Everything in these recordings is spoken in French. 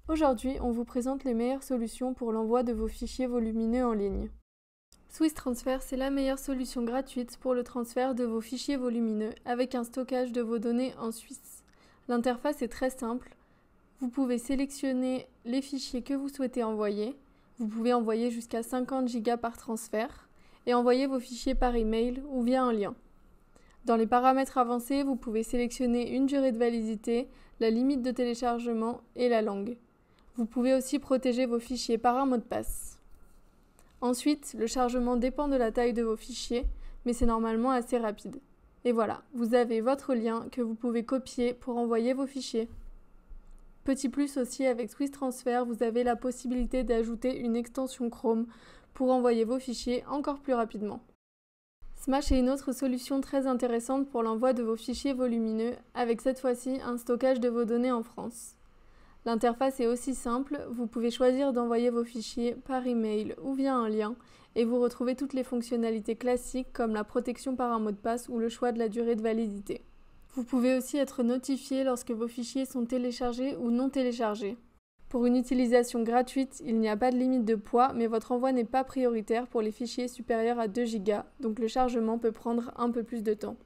Aujourd'hui, on vous présente les meilleures solutions pour l'envoi de vos fichiers volumineux en ligne. Swiss Transfer, c'est la meilleure solution gratuite pour le transfert de vos fichiers volumineux avec un stockage de vos données en Suisse. L'interface est très simple. Vous pouvez sélectionner les fichiers que vous souhaitez envoyer. Vous pouvez envoyer jusqu'à 50 Go par transfert et envoyer vos fichiers par email ou via un lien. Dans les paramètres avancés, vous pouvez sélectionner une durée de validité, la limite de téléchargement et la langue. Vous pouvez aussi protéger vos fichiers par un mot de passe. Ensuite, le chargement dépend de la taille de vos fichiers, mais c'est normalement assez rapide. Et voilà, vous avez votre lien que vous pouvez copier pour envoyer vos fichiers. Petit plus aussi, avec Swiss Transfer, vous avez la possibilité d'ajouter une extension Chrome pour envoyer vos fichiers encore plus rapidement. Smash est une autre solution très intéressante pour l'envoi de vos fichiers volumineux, avec cette fois-ci un stockage de vos données en France. L'interface est aussi simple, vous pouvez choisir d'envoyer vos fichiers par email ou via un lien et vous retrouvez toutes les fonctionnalités classiques comme la protection par un mot de passe ou le choix de la durée de validité. Vous pouvez aussi être notifié lorsque vos fichiers sont téléchargés ou non téléchargés. Pour une utilisation gratuite, il n'y a pas de limite de poids, mais votre envoi n'est pas prioritaire pour les fichiers supérieurs à 2 Go, donc le chargement peut prendre un peu plus de temps.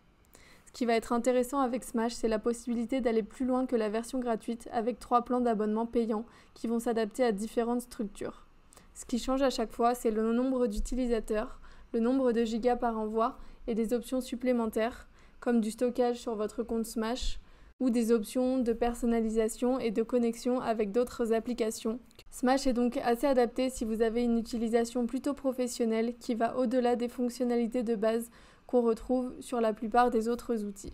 Ce qui va être intéressant avec Smash, c'est la possibilité d'aller plus loin que la version gratuite avec 3 plans d'abonnement payants qui vont s'adapter à différentes structures. Ce qui change à chaque fois, c'est le nombre d'utilisateurs, le nombre de gigas par envoi et des options supplémentaires, comme du stockage sur votre compte Smash ou des options de personnalisation et de connexion avec d'autres applications. Smash est donc assez adapté si vous avez une utilisation plutôt professionnelle qui va au-delà des fonctionnalités de base qu'on retrouve sur la plupart des autres outils.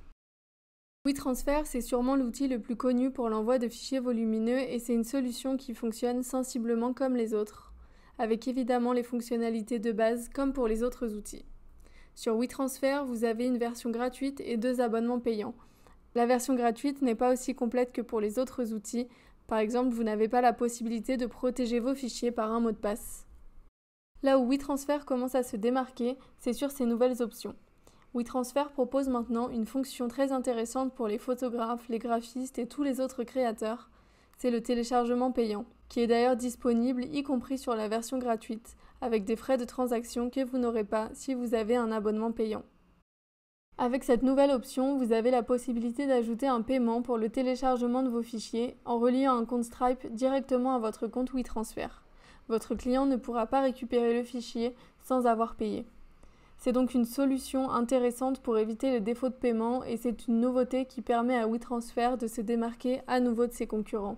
WeTransfer, c'est sûrement l'outil le plus connu pour l'envoi de fichiers volumineux et c'est une solution qui fonctionne sensiblement comme les autres, avec évidemment les fonctionnalités de base comme pour les autres outils. Sur WeTransfer, vous avez une version gratuite et 2 abonnements payants. La version gratuite n'est pas aussi complète que pour les autres outils. Par exemple, vous n'avez pas la possibilité de protéger vos fichiers par un mot de passe. Là où WeTransfer commence à se démarquer, c'est sur ses nouvelles options. WeTransfer propose maintenant une fonction très intéressante pour les photographes, les graphistes et tous les autres créateurs. C'est le téléchargement payant, qui est d'ailleurs disponible y compris sur la version gratuite, avec des frais de transaction que vous n'aurez pas si vous avez un abonnement payant. Avec cette nouvelle option, vous avez la possibilité d'ajouter un paiement pour le téléchargement de vos fichiers en reliant un compte Stripe directement à votre compte WeTransfer. Votre client ne pourra pas récupérer le fichier sans avoir payé. C'est donc une solution intéressante pour éviter les défauts de paiement et c'est une nouveauté qui permet à WeTransfer de se démarquer à nouveau de ses concurrents.